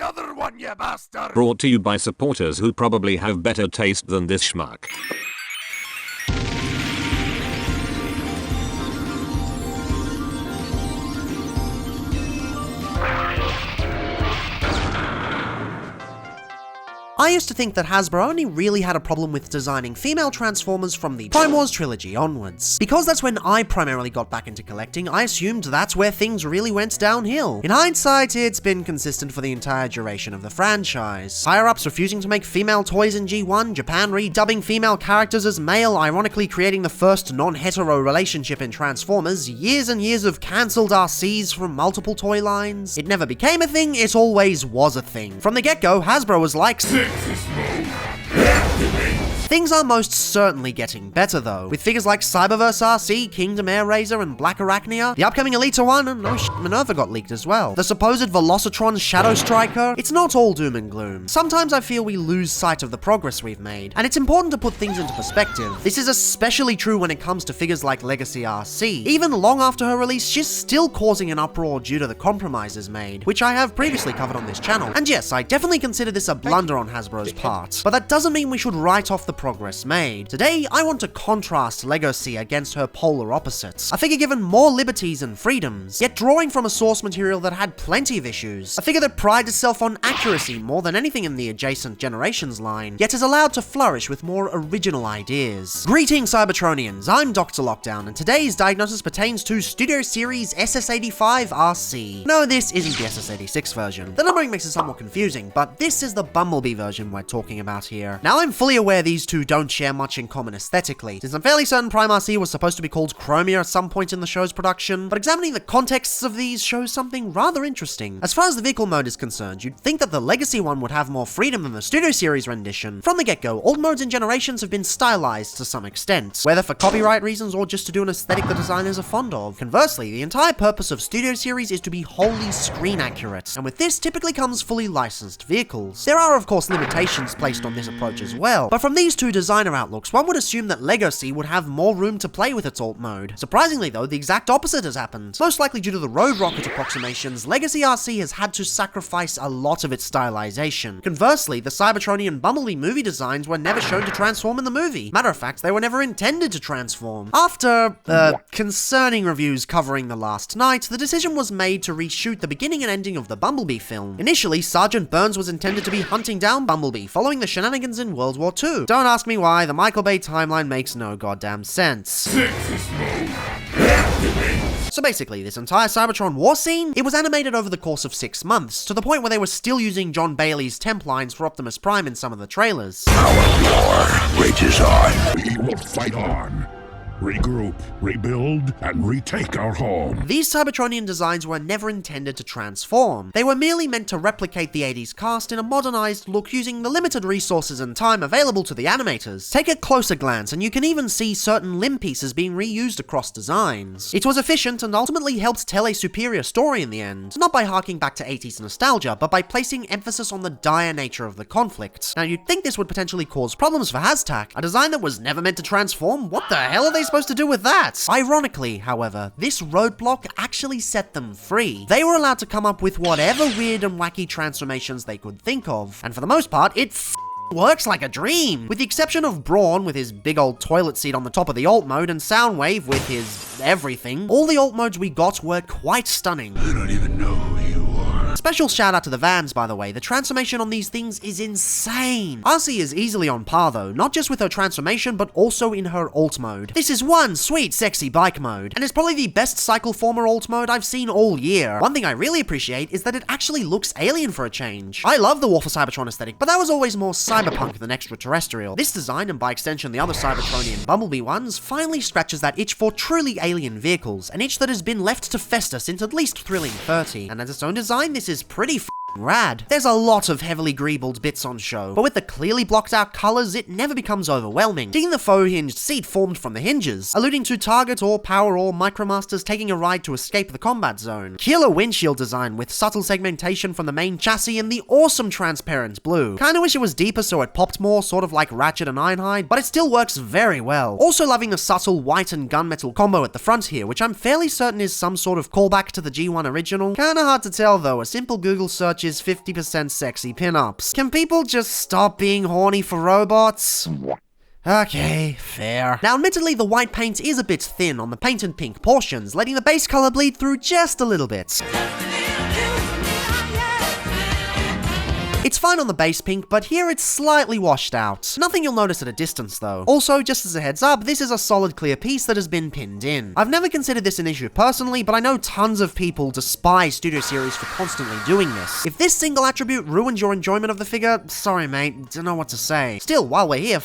other one, you bastard! Brought to you by supporters who probably have better taste than this schmuck. I used to think that Hasbro only really had a problem with designing female Transformers from the Prime Wars trilogy onwards. Because that's when I primarily got back into collecting, I assumed that's where things really went downhill. In hindsight, it's been consistent for the entire duration of the franchise. Higher-ups refusing to make female toys in G1, Japan redubbing female characters as male, ironically creating the first non-hetero relationship in Transformers, years and years of cancelled Arcees from multiple toy lines. It never became a thing, it always was a thing. From the get-go, Hasbro was like, things are most certainly getting better though, with figures like Cyberverse Arcee, Kingdom Air Razor, and Black Arachnia. The upcoming Elita one, and Minerva got leaked as well. The supposed Velocitron Shadow Striker. It's not all doom and gloom. Sometimes I feel we lose sight of the progress we've made, and it's important to put things into perspective. This is especially true when it comes to figures like Legercee Arcee. Even long after her release, she's still causing an uproar due to the compromises made, which I have previously covered on this channel. And yes, I definitely consider this a blunder on Hasbro's part, but that doesn't mean we should write off the progress made. Today, I want to contrast Legercee against her polar opposites. A figure given more liberties and freedoms, yet drawing from a source material that had plenty of issues. A figure that prides itself on accuracy more than anything in the adjacent generations line, yet is allowed to flourish with more original ideas. Greetings, Cybertronians, I'm DrLockdown, and today's diagnosis pertains to Studio Series SS-85 Arcee. No, this isn't the SS-86 version. The numbering makes it somewhat confusing, but this is the Bumblebee version we're talking about here. Now, I'm fully aware these two don't share much in common aesthetically, since I'm fairly certain Prime Arcee was supposed to be called Chromia at some point in the show's production, but examining the contexts of these shows something rather interesting. As far as the vehicle mode is concerned, you'd think that the Legercee one would have more freedom than the Studio Series rendition. From the get-go, all modes and generations have been stylized to some extent, whether for copyright reasons or just to do an aesthetic the designers are fond of. Conversely, the entire purpose of Studio Series is to be wholly screen accurate, and with this typically comes fully licensed vehicles. There are of course limitations placed on this approach as well, but from these two designer outlooks, one would assume that Legercee would have more room to play with its alt mode. Surprisingly though, the exact opposite has happened. Most likely due to the Road Rocket approximations, Legercee Arcee has had to sacrifice a lot of its stylization. Conversely, the Cybertronian Bumblebee movie designs were never shown to transform in the movie. Matter of fact, they were never intended to transform. After, concerning reviews covering the last night, the decision was made to reshoot the beginning and ending of the Bumblebee film. Initially, Sergeant Burns was intended to be hunting down Bumblebee following the shenanigans in World War II. Don't ask me why, the Michael Bay timeline makes no goddamn sense. So basically, this entire Cybertron war scene, it was animated over the course of 6 months, to the point where they were still using John Bailey's temp lines for Optimus Prime in some of the trailers. Our war rages on. We will fight on. Regroup, rebuild, and retake our home. These Cybertronian designs were never intended to transform. They were merely meant to replicate the 80s cast in a modernized look using the limited resources and time available to the animators. Take a closer glance and you can even see certain limb pieces being reused across designs. It was efficient and ultimately helped tell a superior story in the end, not by harking back to 80s nostalgia, but by placing emphasis on the dire nature of the conflict. Now you'd think this would potentially cause problems for Hashtag. A design that was never meant to transform? What the hell are they supposed to do with that? Ironically, however, this roadblock actually set them free. They were allowed to come up with whatever weird and wacky transformations they could think of, and for the most part, it works like a dream. With the exception of Brawn with his big old toilet seat on the top of the alt mode and Soundwave with his everything, all the alt modes we got were quite stunning. I don't even know who you are. Special shout out to the Vans, by the way. The transformation on these things is insane. Arcee is easily on par though, not just with her transformation, but also in her alt mode. This is one sweet, sexy bike mode, and it's probably the best cycle former alt mode I've seen all year. One thing I really appreciate is that it actually looks alien for a change. I love the War for Cybertron aesthetic, but that was always more cyberpunk than extraterrestrial. This design, and by extension the other Cybertronian Bumblebee ones, finally scratches that itch for truly alien vehicles, an itch that has been left to fester since at least Thrilling 30, and as its own design, this is pretty rad. There's a lot of heavily greebled bits on show, but with the clearly blocked out colors, it never becomes overwhelming. Seeing the faux hinged seat formed from the hinges, alluding to Target or Power or Micromasters taking a ride to escape the combat zone. Killer windshield design with subtle segmentation from the main chassis and the awesome transparent blue. Kinda wish it was deeper so it popped more, sort of like Ratchet and Ironhide, but it still works very well. Also loving the subtle white and gunmetal combo at the front here, which I'm fairly certain is some sort of callback to the G1 original. Kinda hard to tell though, a simple Google search merch is 50% sexy pinups. Can people just stop being horny for robots? Okay, fair. Now, admittedly, the white paint is a bit thin on the painted pink portions, letting the base color bleed through just a little bit. It's fine on the base pink, but here it's slightly washed out. Nothing you'll notice at a distance though. Also, just as a heads up, this is a solid clear piece that has been pinned in. I've never considered this an issue personally, but I know tons of people despise Studio Series for constantly doing this. If this single attribute ruins your enjoyment of the figure, sorry mate, don't know what to say. Still, while we're here,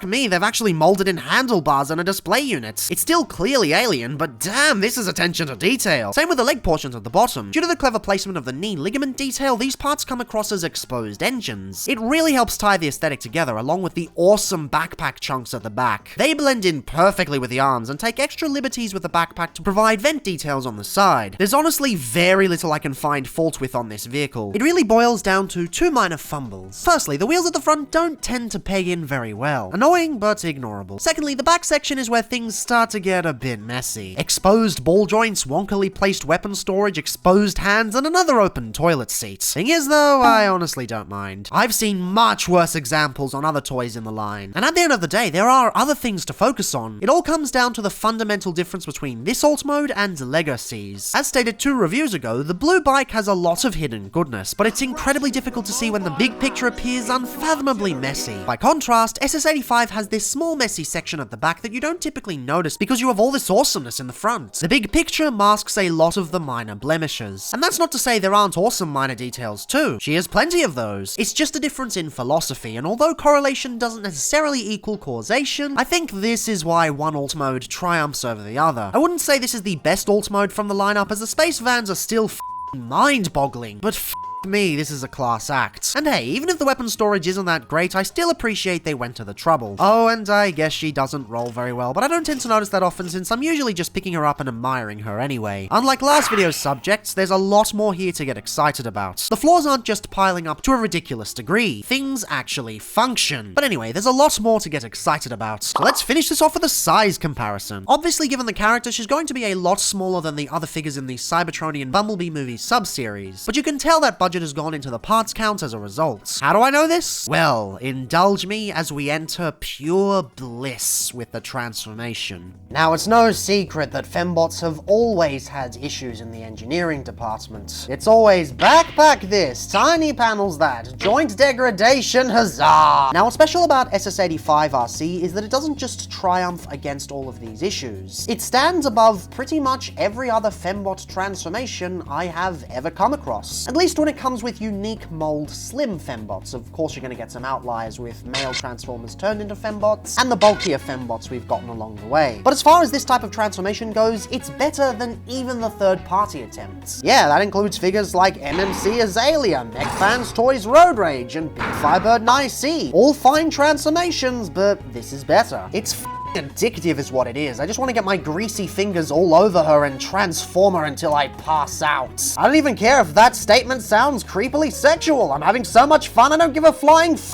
me, they've actually molded in handlebars and a display unit. It's still clearly alien, but damn, this is attention to detail. Same with the leg portions at the bottom. Due to the clever placement of the knee ligament detail, these parts come across as exposed engines. It really helps tie the aesthetic together, along with the awesome backpack chunks at the back. They blend in perfectly with the arms and take extra liberties with the backpack to provide vent details on the side. There's honestly very little I can find fault with on this vehicle. It really boils down to two minor fumbles. Firstly, the wheels at the front don't tend to peg in very well. Annoying, but ignorable. Secondly, the back section is where things start to get a bit messy. Exposed ball joints, wonkily placed weapon storage, exposed hands, and another open toilet seat. Thing is though, I honestly don't mind. I've seen much worse examples on other toys in the line. And at the end of the day, there are other things to focus on. It all comes down to the fundamental difference between this alt mode and Legercee's. As stated 2 reviews ago, the blue bike has a lot of hidden goodness, but it's incredibly difficult to see when the big picture appears unfathomably messy. By contrast, SS-85 has this small messy section at the back that you don't typically notice because you have all this awesomeness in the front. The big picture masks a lot of the minor blemishes. And that's not to say there aren't awesome minor details too. She has plenty of those. It's just a difference in philosophy, and although correlation doesn't necessarily equal causation, I think this is why one alt mode triumphs over the other. I wouldn't say this is the best alt mode from the lineup, as the space vans are still mind-boggling, but me, this is a class act. And hey, even if the weapon storage isn't that great, I still appreciate they went to the trouble. Oh, and I guess she doesn't roll very well, but I don't tend to notice that often since I'm usually just picking her up and admiring her anyway. Unlike last video's subjects, there's a lot more here to get excited about. The flaws aren't just piling up to a ridiculous degree. Things actually function. But anyway, there's a lot more to get excited about. So let's finish this off with a size comparison. Obviously, given the character, she's going to be a lot smaller than the other figures in the Cybertronian Bumblebee movie sub-series, but you can tell that budget has gone into the parts count as a result. How do I know this? Well, indulge me as we enter pure bliss with the transformation. Now, it's no secret that fembots have always had issues in the engineering department. It's always backpack this, tiny panels that, joint degradation, huzzah! Now, what's special about SS-85 Arcee is that it doesn't just triumph against all of these issues. It stands above pretty much every other fembot transformation I have ever come across. At least when it comes with unique mold slim fembots. Of course, you're going to get some outliers with male transformers turned into fembots, and the bulkier fembots we've gotten along the way. But as far as this type of transformation goes, it's better than even the third-party attempts. Yeah, that includes figures like MMC Azalea, MechFans Toys Road Rage, and Big Firebird IC. All fine transformations, but this is better. It's addictive is what it is. I just want to get my greasy fingers all over her and transform her until I pass out. I don't even care if that statement sounds creepily sexual. I'm having so much fun I don't give a flying f***.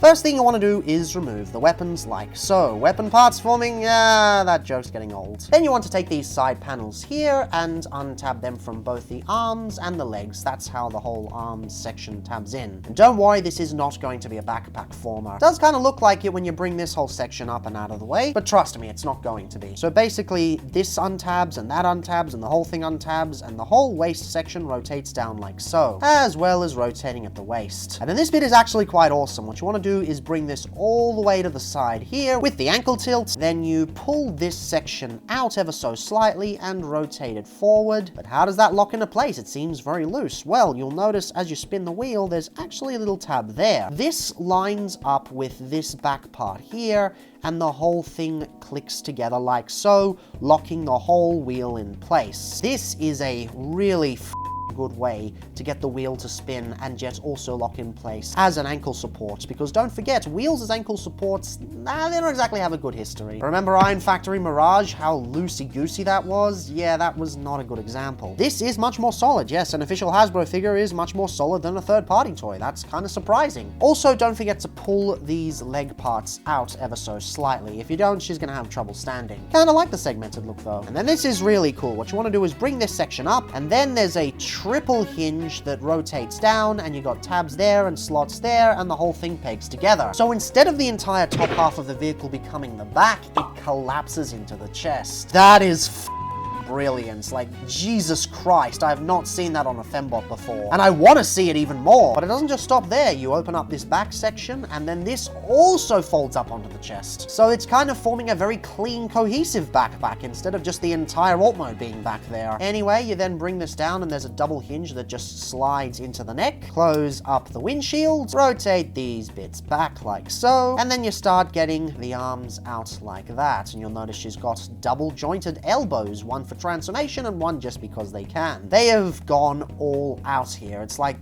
First thing you want to do is remove the weapons like so. Weapon parts forming, that joke's getting old. Then you want to take these side panels here and untab them from both the arms and the legs. That's how the whole arms section tabs in. And don't worry, this is not going to be a backpack former. It does kind of look like it when you bring this whole section up and out of the way, but trust me, it's not going to be. So basically, this untabs and that untabs and the whole thing untabs and the whole waist section rotates down like so, as well as rotating at the waist. And then this bit is actually quite awesome. What you want to do is bring this all the way to the side here with the ankle tilt, then you pull this section out ever so slightly and rotate it forward. But how does that lock into place? It seems very loose. Well, you'll notice as you spin the wheel, there's actually a little tab there. This lines up with this back part here, and the whole thing clicks together like so, locking the whole wheel in place. This is a really good way to get the wheel to spin and yet also lock in place as an ankle support, because don't forget, wheels as ankle supports, they don't exactly have a good history. Remember Iron Factory Mirage, how loosey-goosey that was? Yeah, that was not a good example. This is much more solid, yes, an official Hasbro figure is much more solid than a third-party toy. That's kind of surprising. Also, don't forget to pull these leg parts out ever so slightly. If you don't, she's gonna have trouble standing. Kinda like the segmented look though. And then this is really cool. What you want to do is bring this section up, and then there's a triple hinge that rotates down, and you got tabs there and slots there, and the whole thing pegs together. So instead of the entire top half of the vehicle becoming the back, it collapses into the chest. That is brilliant. Like, Jesus Christ, I have not seen that on a fembot before. And I want to see it even more. But it doesn't just stop there. You open up this back section, and then this also folds up onto the chest. So it's kind of forming a very clean, cohesive backpack, instead of just the entire alt mode being back there. Anyway, you then bring this down, and there's a double hinge that just slides into the neck. Close up the windshield, rotate these bits back like so, and then you start getting the arms out like that. And you'll notice she's got double jointed elbows, one for transformation and one just because they can. They have gone all out here. It's like,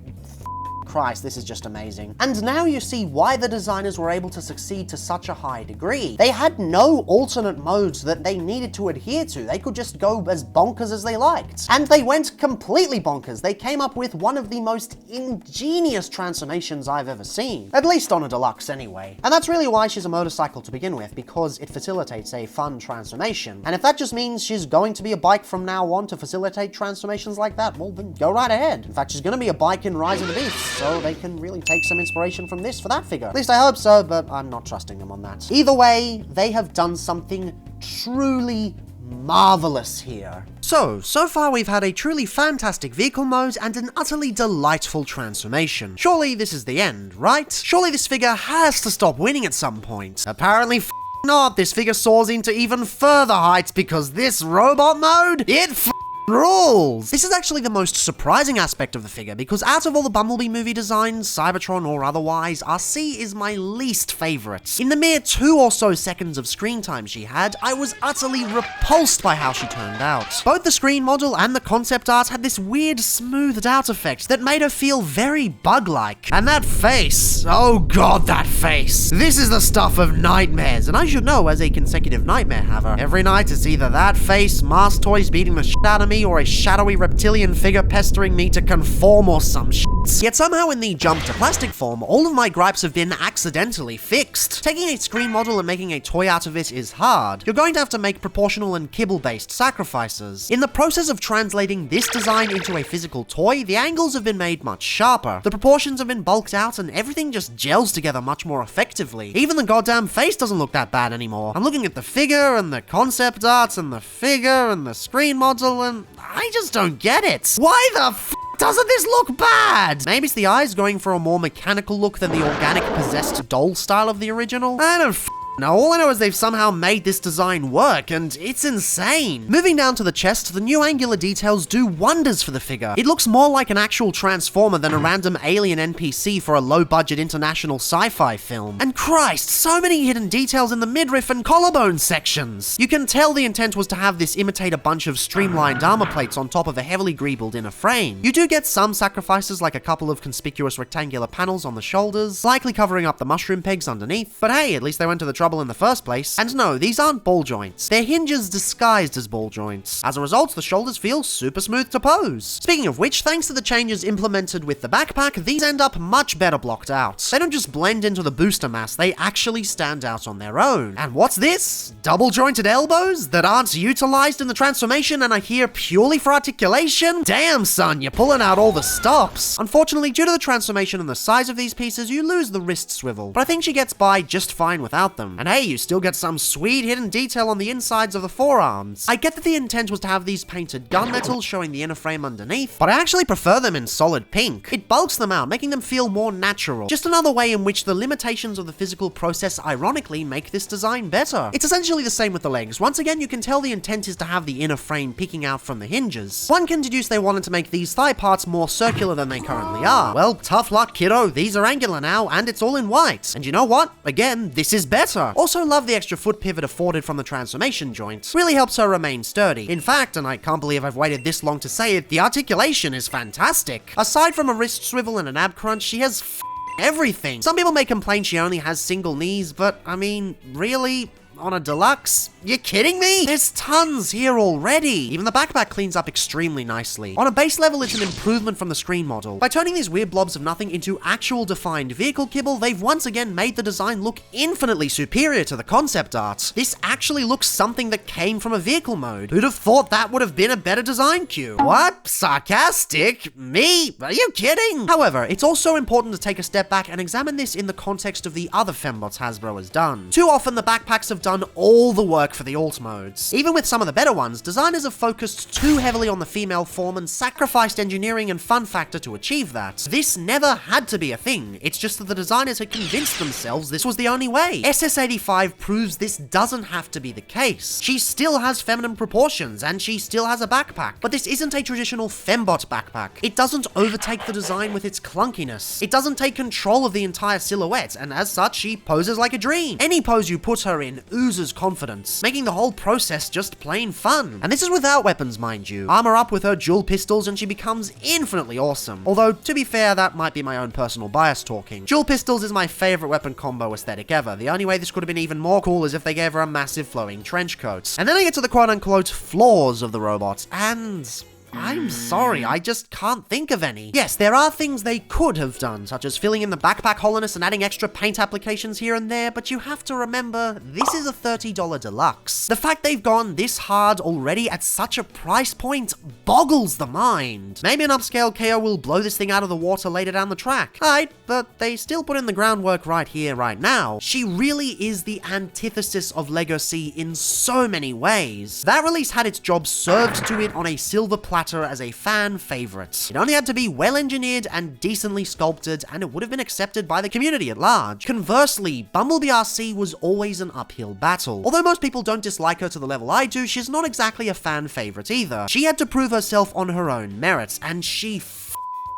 Christ, this is just amazing. And now you see why the designers were able to succeed to such a high degree. They had no alternate modes that they needed to adhere to. They could just go as bonkers as they liked. And they went completely bonkers. They came up with one of the most ingenious transformations I've ever seen. At least on a deluxe anyway. And that's really why she's a motorcycle to begin with, because it facilitates a fun transformation. And if that just means she's going to be a bike from now on to facilitate transformations like that, well then go right ahead. In fact, she's going to be a bike in Rise of the Beasts, so they can really take some inspiration from this for that figure. At least I hope so, but I'm not trusting them on that. Either way, they have done something truly marvelous here. So far we've had a truly fantastic vehicle mode and an utterly delightful transformation. Surely this is the end, right? Surely this figure has to stop winning at some point. Apparently not. This figure soars into even further heights because this robot mode, it rules! This is actually the most surprising aspect of the figure, because out of all the Bumblebee movie designs, Cybertron or otherwise, Arcee is my least favorite. In the mere 2 or so seconds of screen time she had, I was utterly repulsed by how she turned out. Both the screen model and the concept art had this weird smoothed out effect that made her feel very bug-like. And that face, oh god, that face. This is the stuff of nightmares, and I should know as a consecutive nightmare haver. Every night it's either that face, Mars toys beating the shit out of me, or a shadowy reptilian figure pestering me to conform or some shit. Yet somehow in the jump to plastic form, all of my gripes have been accidentally fixed. Taking a screen model and making a toy out of it is hard. You're going to have to make proportional and kibble-based sacrifices. In the process of translating this design into a physical toy, the angles have been made much sharper. The proportions have been bulked out and everything just gels together much more effectively. Even the goddamn face doesn't look that bad anymore. I'm looking at the figure and the concept art and the figure and the screen model, and I just don't get it. Why the doesn't this look bad? Maybe it's the eyes going for a more mechanical look than the organic possessed doll style of the original? I don't know. All I know is they've somehow made this design work, and it's insane. Moving down to the chest, the new angular details do wonders for the figure. It looks more like an actual transformer than a random alien NPC for a low-budget international sci-fi film. And Christ, so many hidden details in the midriff and collarbone sections. You can tell the intent was to have this imitate a bunch of streamlined armor plates on top of a heavily greebled inner frame. You do get some sacrifices, like a couple of conspicuous rectangular panels on the shoulders, likely covering up the mushroom pegs underneath, but hey, at least they went to the trouble in the first place. And no, these aren't ball joints. They're hinges disguised as ball joints. As a result, the shoulders feel super smooth to pose. Speaking of which, thanks to the changes implemented with the backpack, these end up much better blocked out. They don't just blend into the booster mass, they actually stand out on their own. And what's this? Double jointed elbows that aren't utilized in the transformation and are here purely for articulation? Damn son, you're pulling out all the stops. Unfortunately, due to the transformation and the size of these pieces, you lose the wrist swivel, but I think she gets by just fine without them. And hey, you still get some sweet hidden detail on the insides of the forearms. I get that the intent was to have these painted gunmetal showing the inner frame underneath, but I actually prefer them in solid pink. It bulks them out, making them feel more natural. Just another way in which the limitations of the physical process ironically make this design better. It's essentially the same with the legs. Once again, you can tell the intent is to have the inner frame peeking out from the hinges. One can deduce they wanted to make these thigh parts more circular than they currently are. Well, tough luck, kiddo. These are angular now, and it's all in white. And you know what? Again, this is better. Also love the extra foot pivot afforded from the transformation joint. Really helps her remain sturdy. In fact, and I can't believe I've waited this long to say it, the articulation is fantastic. Aside from a wrist swivel and an ab crunch, she has everything. Some people may complain she only has single knees, but I mean, really? on a deluxe? You kidding me? There's tons here already. Even the backpack cleans up extremely nicely. On a base level, it's an improvement from the screen model. By turning these weird blobs of nothing into actual defined vehicle kibble, they've once again made the design look infinitely superior to the concept art. This actually looks something that came from a vehicle mode. Who'd have thought that would have been a better design cue? What? Sarcastic? Me? Are you kidding? However, it's also important to take a step back and examine this in the context of the other fembots Hasbro has done. Too often, the backpacks have done all the work for the alt modes. Even with some of the better ones, designers have focused too heavily on the female form and sacrificed engineering and fun factor to achieve that. This never had to be a thing, it's just that the designers had convinced themselves this was the only way. SS-85 proves this doesn't have to be the case. She still has feminine proportions, and she still has a backpack, but this isn't a traditional fembot backpack. It doesn't overtake the design with its clunkiness. It doesn't take control of the entire silhouette, and as such, she poses like a dream. Any pose you put her in oozes confidence, making the whole process just plain fun. And this is without weapons, mind you. Armor up with her dual pistols and she becomes infinitely awesome. Although, to be fair, that might be my own personal bias talking. Dual pistols is my favorite weapon combo aesthetic ever. The only way this could have been even more cool is if they gave her a massive flowing trench coat. And then I get to the quote-unquote flaws of the robot, and I'm sorry, I just can't think of any. Yes, there are things they could have done, such as filling in the backpack hollowness and adding extra paint applications here and there, but you have to remember, this is a $30 deluxe. The fact they've gone this hard already at such a price point boggles the mind. Maybe an upscale KO will blow this thing out of the water later down the track. Right, but they still put in the groundwork right here, right now. She really is the antithesis of Legercee in so many ways. That release had its job served to it on a silver platter as a fan favorite. It only had to be well engineered and decently sculpted, and it would have been accepted by the community at large. Conversely, Bumblebee Arcee was always an uphill battle. Although most people don't dislike her to the level I do, she's not exactly a fan favorite either. She had to prove herself on her own merits, and she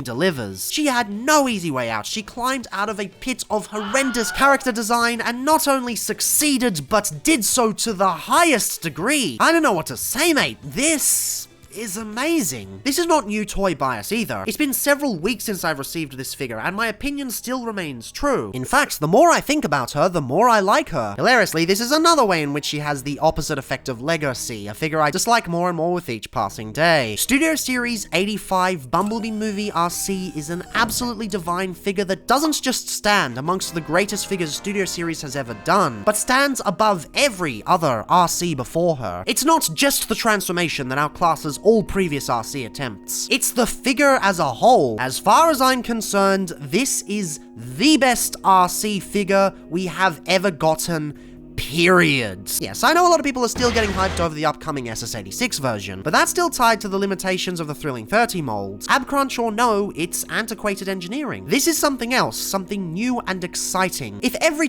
delivers. She had no easy way out. She climbed out of a pit of horrendous character design and not only succeeded, but did so to the highest degree. I don't know what to say, mate. This is amazing. This is not new toy bias either. It's been several weeks since I've received this figure, and my opinion still remains true. In fact, the more I think about her, the more I like her. Hilariously, this is another way in which she has the opposite effect of Legercee, a figure I dislike more and more with each passing day. Studio Series 85 Bumblebee movie Arcee is an absolutely divine figure that doesn't just stand amongst the greatest figures Studio Series has ever done, but stands above every other Arcee before her. It's not just the transformation that outclasses all previous Arcee attempts. It's the figure as a whole. As far as I'm concerned, this is the best Arcee figure we have ever gotten, period. Yes, I know a lot of people are still getting hyped over the upcoming SS-86 version, but that's still tied to the limitations of the Thrilling 30 molds. Abcrunch or no, it's antiquated engineering. This is something else, something new and exciting. If every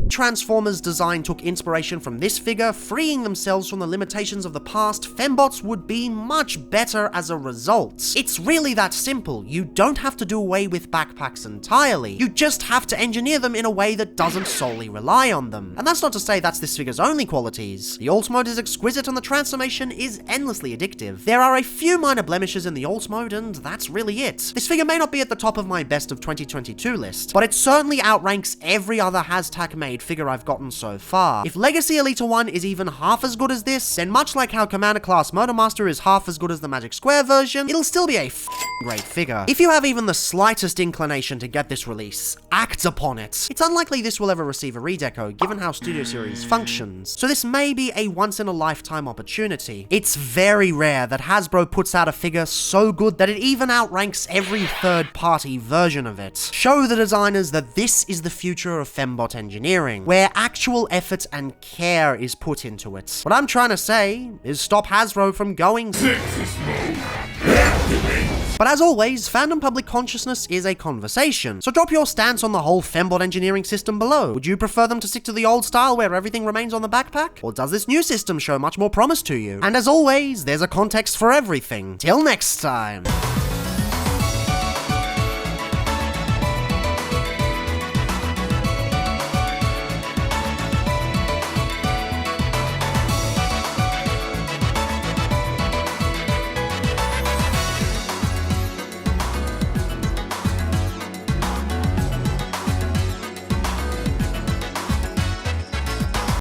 Transformers design took inspiration from this figure, freeing themselves from the limitations of the past, fembots would be much better as a result. It's really that simple. You don't have to do away with backpacks entirely. You just have to engineer them in a way that doesn't solely rely on them. And that's not to say that's this figure's only qualities. The alt mode is exquisite and the transformation is endlessly addictive. There are a few minor blemishes in the alt mode, and that's really it. This figure may not be at the top of my best of 2022 list, but it certainly outranks every other Hashtag made figure I've gotten so far. If Legacy Elita 1 is even half as good as this, then much like how Commander Class Motormaster is half as good as the Magic Square version, it'll still be a great figure. If you have even the slightest inclination to get this release, act upon it. It's unlikely this will ever receive a redeco, given how Studio Series functions, so this may be a once-in-a-lifetime opportunity. It's very rare that Hasbro puts out a figure so good that it even outranks every third-party version of it. Show the designers that this is the future of fembot engineering, where actual effort and care is put into it. What I'm trying to say is stop Hasbro from going But as always, fandom public consciousness is a conversation, so drop your stance on the whole fembot engineering system below. Would you prefer them to stick to the old style where everything remains on the backpack? Or does this new system show much more promise to you? And as always, there's a context for everything. Till next time.